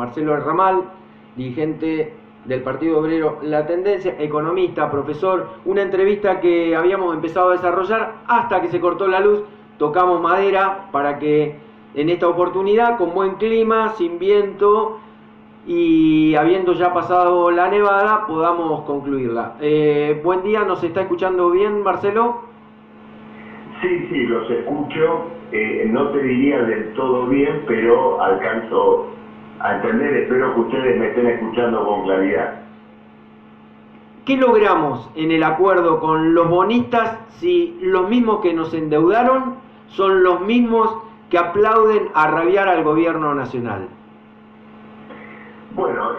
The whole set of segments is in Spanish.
Marcelo del Ramal, dirigente del Partido Obrero La Tendencia, economista, profesor. Una entrevista que habíamos empezado a desarrollar hasta que se cortó la luz. Tocamos madera para que en esta oportunidad, con buen clima, sin viento y habiendo ya pasado la nevada, podamos concluirla. Buen día, ¿nos está escuchando bien, Marcelo? Sí, los escucho. No te diría del todo bien, pero alcanzo a entender. Espero que ustedes me estén escuchando con claridad. ¿Qué logramos en el acuerdo con los bonistas si los mismos que nos endeudaron son los mismos que aplauden a rabiar al gobierno nacional? Bueno,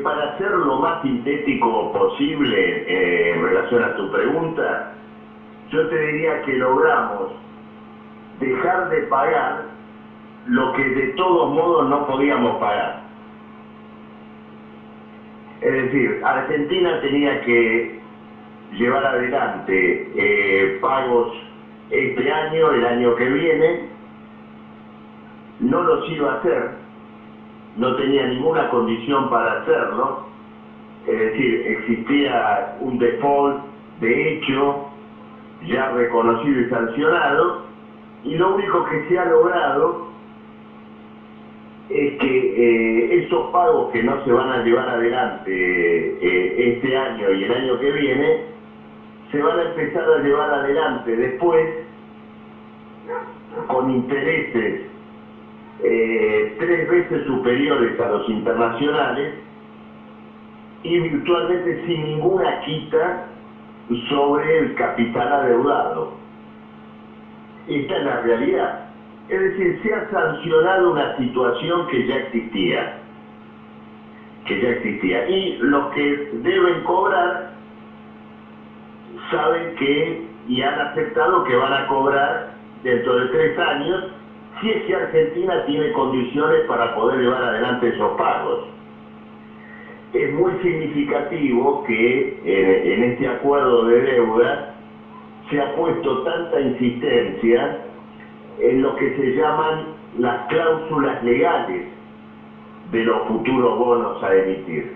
para ser lo más sintético posible en relación a tu pregunta, yo te diría que logramos dejar de pagar lo que de todos modos no podíamos pagar. Es decir, Argentina tenía que llevar adelante pagos este año, el año que viene, no los iba a hacer, no tenía ninguna condición para hacerlo, es decir, existía un default de hecho, ya reconocido y sancionado, y lo único que se ha logrado es que esos pagos que no se van a llevar adelante este año y el año que viene, se van a empezar a llevar adelante después con intereses 3 veces superiores a los internacionales y virtualmente sin ninguna quita sobre el capital adeudado. Esta es la realidad. Es decir, se ha sancionado una situación que ya existía. Y los que deben cobrar saben que y han aceptado que van a cobrar dentro de 3 años si es que Argentina tiene condiciones para poder llevar adelante esos pagos. Es muy significativo que en este acuerdo de deuda se ha puesto tanta insistencia en lo que se llaman las cláusulas legales de los futuros bonos a emitir.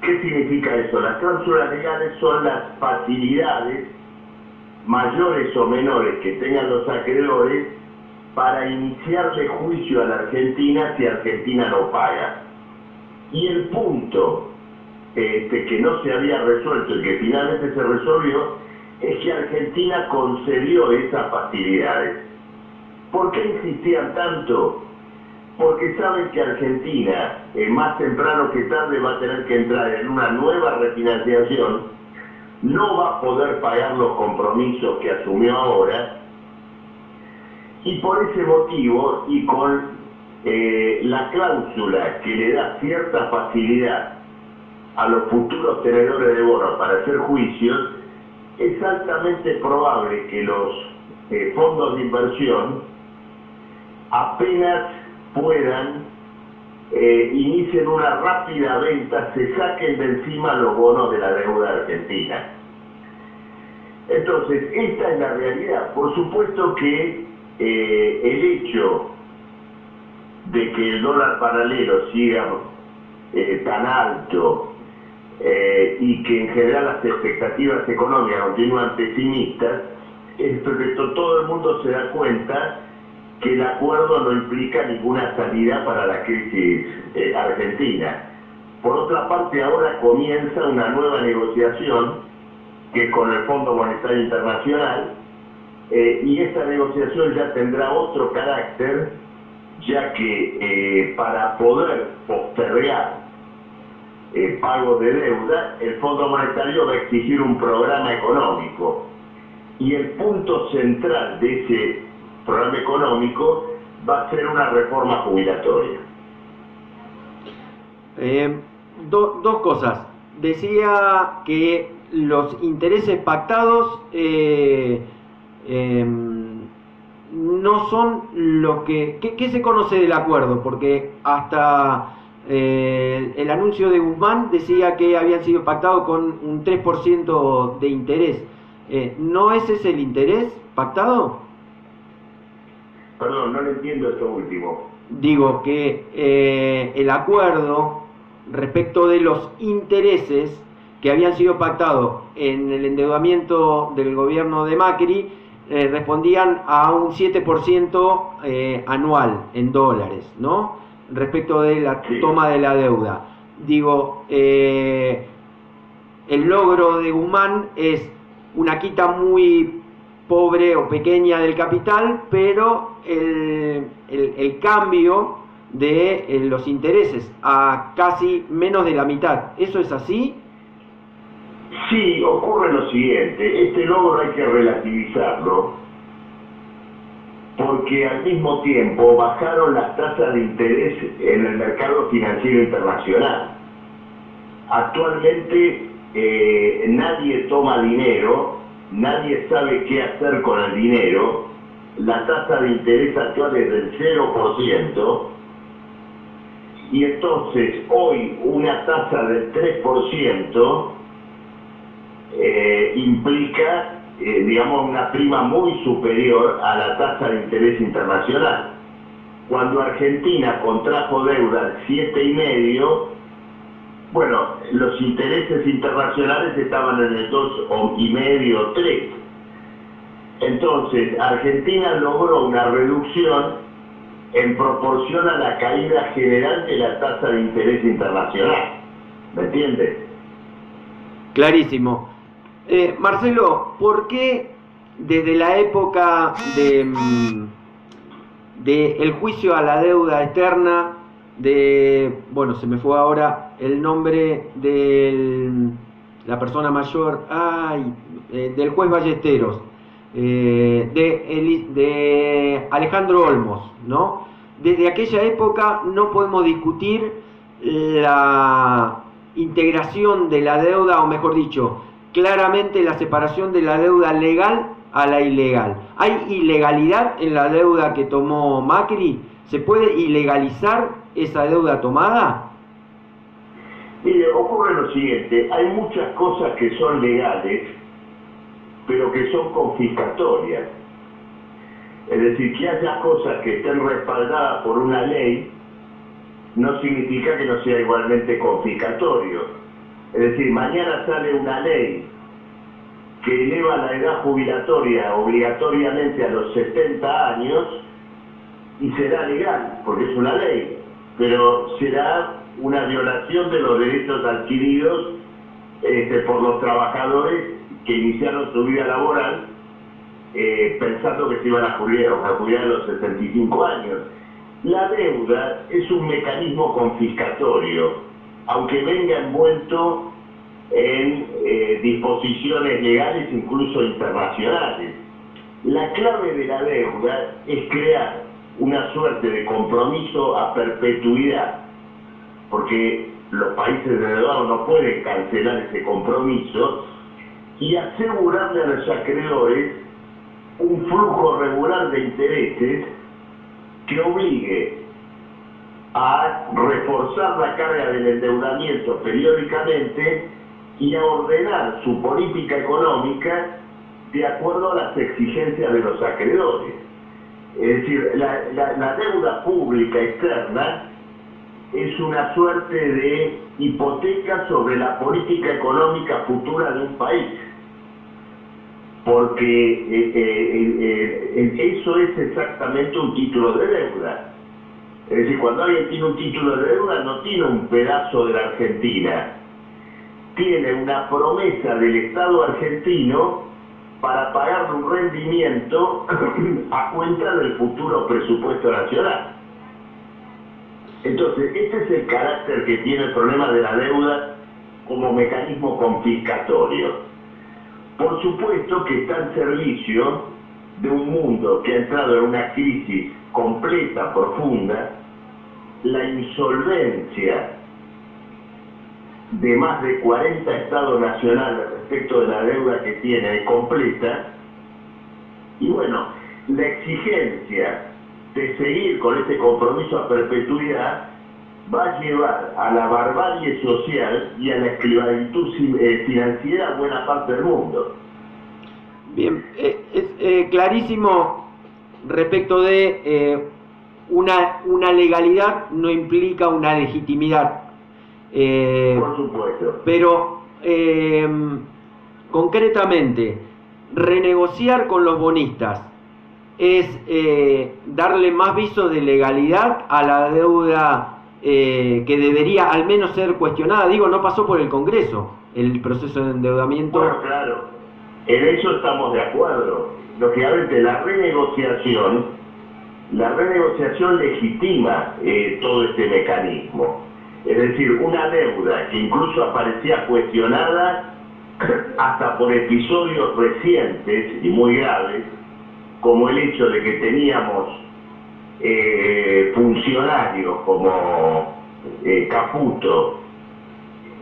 ¿Qué significa eso? Las cláusulas legales son las facilidades mayores o menores que tengan los acreedores para iniciarle juicio a la Argentina si Argentina no paga. Y el punto que no se había resuelto y que finalmente se resolvió es que Argentina concedió esas facilidades. ¿Por qué insistían tanto? Porque saben que Argentina, más temprano que tarde, va a tener que entrar en una nueva refinanciación, no va a poder pagar los compromisos que asumió ahora, y por ese motivo, y con la cláusula que le da cierta facilidad a los futuros tenedores de bonos para hacer juicios, es altamente probable que los fondos de inversión apenas puedan inicien una rápida venta, se saquen de encima los bonos de la deuda argentina. Entonces, esta es la realidad. Por supuesto que el hecho de que el dólar paralelo siga tan alto y que en general las expectativas económicas continúan pesimistas, es porque todo el mundo se da cuenta que el acuerdo no implica ninguna salida para la crisis argentina. Por otra parte, ahora comienza una nueva negociación que es con el Fondo Monetario Internacional, y esta negociación ya tendrá otro carácter, ya que para poder postergar pagos de deuda, el Fondo Monetario va a exigir un programa económico, y el punto central de ese programa económico va a ser una reforma jubilatoria. Dos cosas. Decía que los intereses pactados no son lo que... ¿Qué se conoce del acuerdo? Porque hasta el anuncio de Guzmán decía que habían sido pactados con un 3% de interés. ¿No ese es el interés pactado? Perdón, no le entiendo esto último. digo que el acuerdo respecto de los intereses que habían sido pactados en el endeudamiento del gobierno de Macri respondían a un 7% anual en dólares, ¿no? Respecto de la toma de la deuda. Digo, el logro de Guzmán es una quita muy pobre o pequeña del capital, pero el cambio de los intereses a casi menos de la mitad. ¿Eso es así? Sí, ocurre lo siguiente, este logro hay que relativizarlo porque al mismo tiempo bajaron las tasas de interés en el mercado financiero internacional. Actualmente nadie toma dinero, nadie sabe qué hacer con el dinero, la tasa de interés actual es del 0%, y entonces hoy una tasa del 3% implica, digamos, una prima muy superior a la tasa de interés internacional. Cuando Argentina contrajo deuda al 7,5%, bueno, los intereses internacionales estaban en el 2,5 o 3. Entonces, Argentina logró una reducción en proporción a la caída general de la tasa de interés internacional. ¿Me entiendes? Clarísimo. Marcelo, ¿por qué desde la época de el juicio a la deuda externa, bueno, se me fue ahora el nombre de la persona mayor, del juez Ballesteros, de Alejandro Olmos, ¿no? Desde aquella época no podemos discutir la integración de la deuda, o mejor dicho, claramente la separación de la deuda legal a la ilegal. ¿Hay ilegalidad en la deuda que tomó Macri? ¿Se puede ilegalizar esa deuda tomada? Mire, ocurre lo siguiente, hay muchas cosas que son legales, pero que son confiscatorias. Es decir, que haya cosas que estén respaldadas por una ley, no significa que no sea igualmente confiscatorio. Es decir, mañana sale una ley que eleva la edad jubilatoria obligatoriamente a los 70 años y será legal, porque es una ley, pero será una violación de los derechos adquiridos por los trabajadores que iniciaron su vida laboral pensando que se iban a jubilar a los 65 años. La deuda es un mecanismo confiscatorio, aunque venga envuelto en disposiciones legales, incluso internacionales. La clave de la deuda es crear una suerte de compromiso a perpetuidad, porque los países endeudados no pueden cancelar ese compromiso, y asegurarle a los acreedores un flujo regular de intereses que obligue a reforzar la carga del endeudamiento periódicamente y a ordenar su política económica de acuerdo a las exigencias de los acreedores. Es decir, la deuda pública externa es una suerte de hipoteca sobre la política económica futura de un país, porque eso es exactamente un título de deuda. Es decir, cuando alguien tiene un título de deuda, no tiene un pedazo de la Argentina, tiene una promesa del Estado argentino para pagarle un rendimiento a cuenta del futuro presupuesto nacional. Entonces, este es el carácter que tiene el problema de la deuda como mecanismo confiscatorio. Por supuesto que está al servicio de un mundo que ha entrado en una crisis completa, profunda. La insolvencia de más de 40 estados nacionales respecto de la deuda que tiene es completa, y bueno, la exigencia de seguir con este compromiso a perpetuidad va a llevar a la barbarie social y a la esclavitud financiera a buena parte del mundo. Bien, es clarísimo respecto de una legalidad no implica una legitimidad. Por supuesto. Pero concretamente, renegociar con los bonistas es darle más viso de legalidad a la deuda que debería al menos ser cuestionada. Digo, no pasó por el Congreso el proceso de endeudamiento. Bueno, claro, en eso estamos de acuerdo. Lógicamente, la renegociación legitima todo este mecanismo. Es decir, una deuda que incluso aparecía cuestionada hasta por episodios recientes y muy graves, como el hecho de que teníamos funcionarios como Caputo,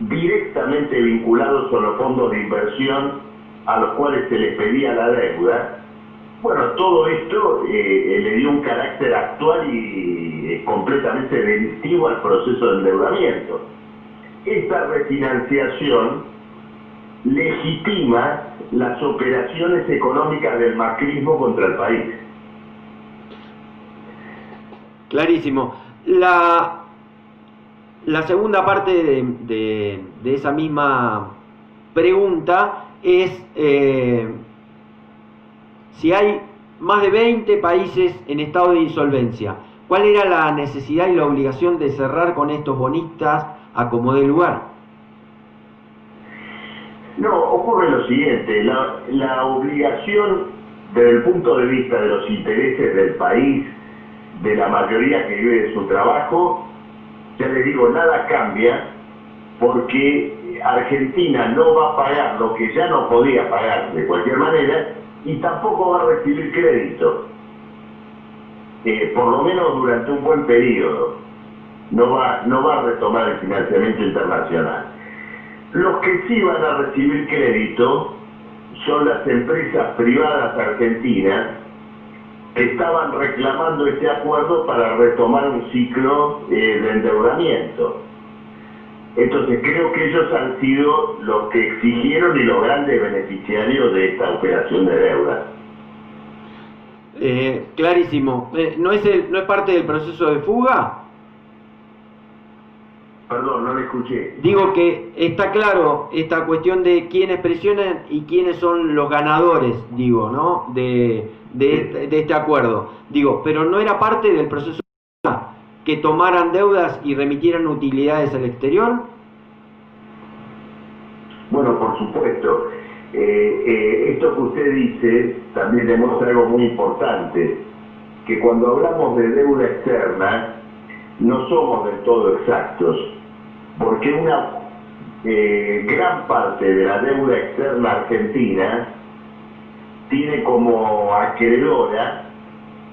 directamente vinculados con los fondos de inversión a los cuales se les pedía la deuda. Bueno, todo esto le dio un carácter actual y completamente delictivo al proceso de endeudamiento. Esta refinanciación legitima las operaciones económicas del macrismo contra el país. Clarísimo. La segunda parte de esa misma pregunta es si hay más de 20 países en estado de insolvencia, ¿cuál era la necesidad y la obligación de cerrar con estos bonistas a como dé lugar? No, ocurre lo siguiente, la obligación desde el punto de vista de los intereses del país, de la mayoría que vive de su trabajo, ya les digo, nada cambia porque Argentina no va a pagar lo que ya no podía pagar de cualquier manera y tampoco va a recibir crédito, por lo menos durante un buen periodo. No va a retomar el financiamiento internacional. Los que sí van a recibir crédito son las empresas privadas argentinas que estaban reclamando este acuerdo para retomar un ciclo de endeudamiento. Entonces creo que ellos han sido los que exigieron y los grandes beneficiarios de esta operación de deuda. Clarísimo. ¿No es parte del proceso de fuga? Perdón, no le escuché. Digo que está claro esta cuestión de quiénes presionan y quiénes son los ganadores, digo, ¿no? De este acuerdo. Digo, pero no era parte del proceso de fuga que tomaran deudas y remitieran utilidades al exterior. Bueno, por supuesto. Esto que usted dice también demuestra algo muy importante, que cuando hablamos de deuda externa no somos del todo exactos, porque una gran parte de la deuda externa argentina tiene como acreedora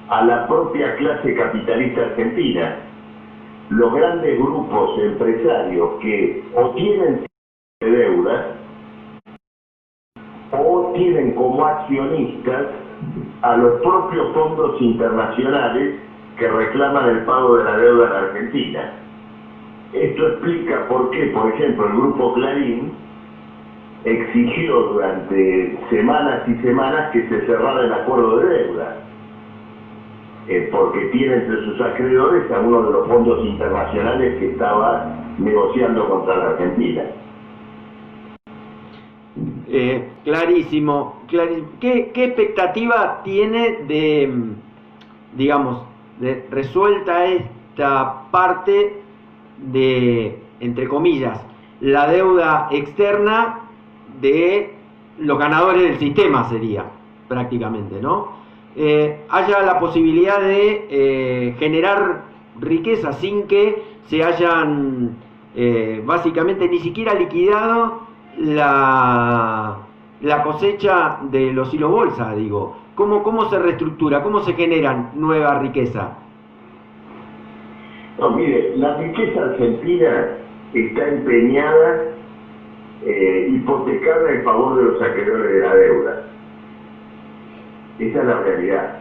a la propia clase capitalista argentina. Los grandes grupos empresarios que o tienen deuda o tienen como accionistas a los propios fondos internacionales que reclaman el pago de la deuda en Argentina. Esto explica por qué, por ejemplo, el Grupo Clarín exigió durante semanas y semanas que se cerrara el acuerdo de deuda, porque tiene entre sus acreedores a uno de los fondos internacionales que estaba negociando contra la Argentina. Clarísimo. ¿Qué expectativa tiene digamos, de resuelta esta parte de, entre comillas, la deuda externa de los ganadores del sistema sería, prácticamente, ¿no? Haya la posibilidad de generar riqueza sin que se hayan básicamente ni siquiera liquidado la cosecha de los hilos bolsa, digo. ¿Cómo se reestructura? ¿Cómo se generan nueva riqueza? No, mire, la riqueza argentina está empeñada, hipotecada en favor de los acreedores de la deuda. Esa es la realidad.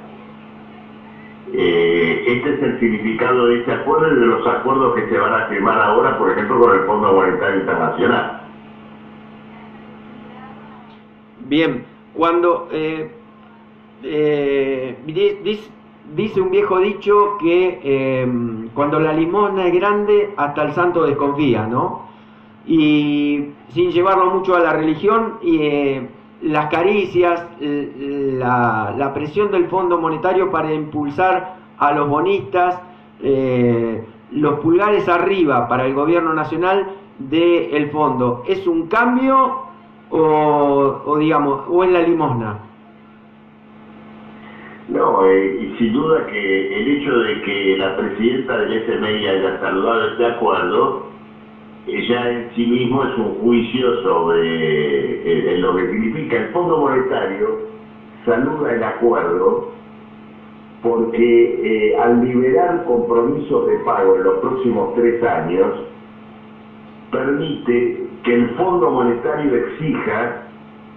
Este es el significado de este acuerdo y de los acuerdos que se van a firmar ahora, por ejemplo, con el Fondo Monetario Internacional. dice un viejo dicho que cuando la limosna es grande, hasta el santo desconfía, ¿no? Y sin llevarlo mucho a la religión, las caricias, la presión del Fondo Monetario para impulsar a los bonistas, los pulgares arriba para el gobierno nacional del fondo, ¿es un cambio o digamos, o en la limosna? No, y sin duda que el hecho de que la presidenta del FMI haya saludado este acuerdo, ya en sí mismo es un juicio sobre lo que significa. El Fondo Monetario saluda el acuerdo porque al liberar compromisos de pago en los próximos 3 años, permite que el Fondo Monetario exija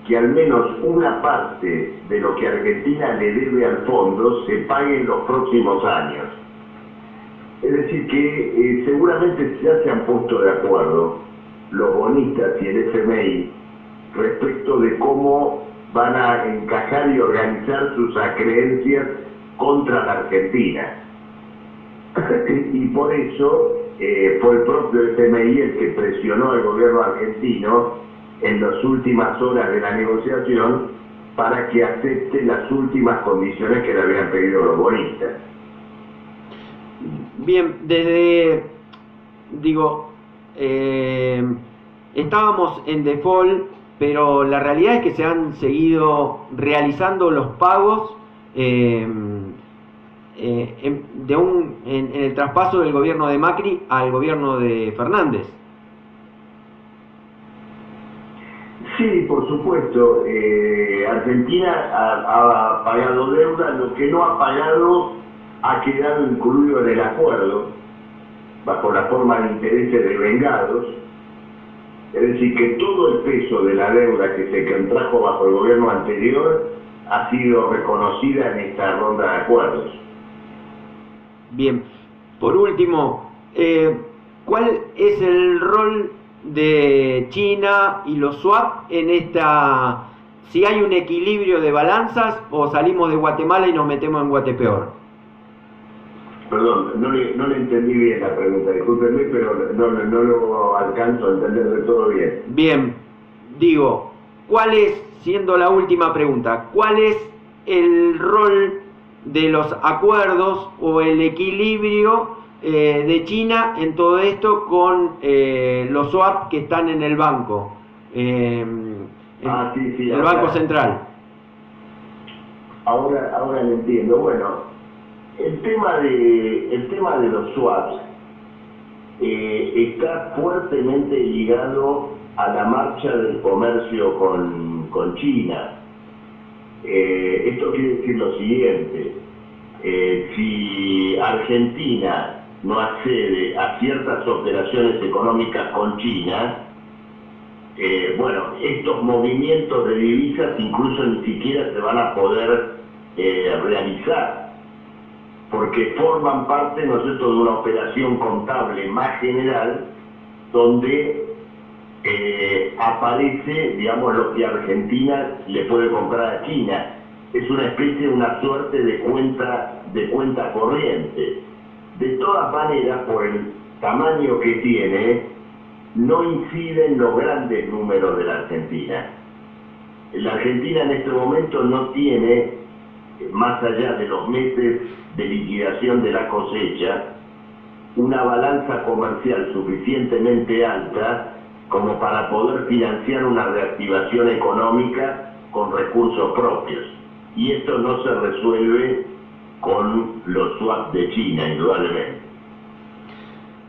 que al menos una parte de lo que Argentina le debe al fondo se pague en los próximos años. Es decir que seguramente ya se han puesto de acuerdo los bonistas y el FMI respecto de cómo van a encajar y organizar sus acreencias contra la Argentina. Y por eso fue el propio FMI el que presionó al gobierno argentino en las últimas horas de la negociación para que acepte las últimas condiciones que le habían pedido los bonistas. Bien, estábamos en default, pero la realidad es que se han seguido realizando los pagos en el traspaso del gobierno de Macri al gobierno de Fernández. Sí, por supuesto. Argentina ha pagado deuda, lo que no ha pagado ha quedado incluido en el acuerdo, bajo la forma de intereses devengados. Es decir, que todo el peso de la deuda que se contrajo bajo el gobierno anterior ha sido reconocida en esta ronda de acuerdos. Bien, por último, ¿cuál es el rol de China y los swap en esta, si hay un equilibrio de balanzas o salimos de Guatemala y nos metemos en Guatepeor? Perdón, no le entendí bien la pregunta, discúlpenme, pero no lo alcanzo a entender del todo bien. Bien, digo, ¿cuál es, siendo la última pregunta, cuál es el rol de los acuerdos o el equilibrio de China en todo esto con los swap que están en el banco, el Banco Central? Ahora lo entiendo. Bueno, el tema de los swaps está fuertemente ligado a la marcha del comercio con China. Esto quiere decir lo siguiente: si Argentina no accede a ciertas operaciones económicas con China, estos movimientos de divisas incluso ni siquiera se van a poder realizar, porque forman parte, ¿no es cierto?, de una operación contable más general, donde aparece, digamos, lo que Argentina le puede comprar a China. Es una especie, una suerte de cuenta corriente. De todas maneras, por el tamaño que tiene, no inciden los grandes números de la Argentina. La Argentina en este momento no tiene, más allá de los meses de liquidación de la cosecha, una balanza comercial suficientemente alta como para poder financiar una reactivación económica con recursos propios. Y esto no se resuelve con los swaps de China, indudablemente.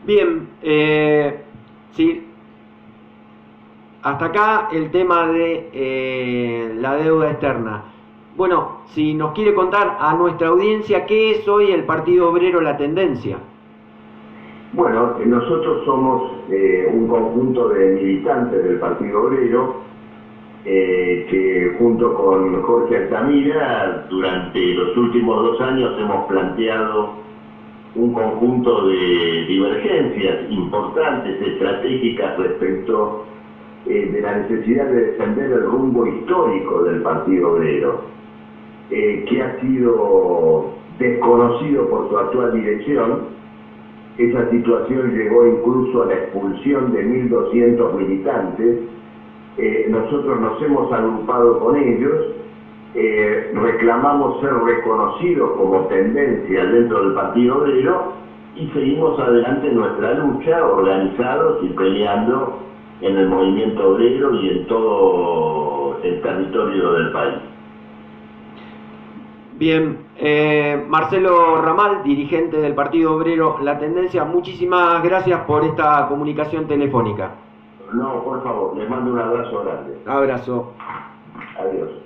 Bien, sí, hasta acá el tema de la deuda externa. Bueno, si nos quiere contar a nuestra audiencia qué es hoy el Partido Obrero La Tendencia. Bueno, nosotros somos un conjunto de militantes del Partido Obrero que junto con Jorge Altamira durante los últimos 2 años hemos planteado un conjunto de divergencias importantes, estratégicas respecto de la necesidad de defender el rumbo histórico del Partido Obrero, que ha sido desconocido por su actual dirección. Esa situación llegó incluso a la expulsión de 1.200 militantes. Nosotros nos hemos agrupado con ellos, reclamamos ser reconocidos como tendencia dentro del Partido Obrero y seguimos adelante en nuestra lucha, organizados y peleando en el movimiento obrero y en todo el territorio del país. Bien, Marcelo Ramal, dirigente del Partido Obrero La Tendencia, muchísimas gracias por esta comunicación telefónica. No, por favor, les mando un abrazo grande. Abrazo. Adiós.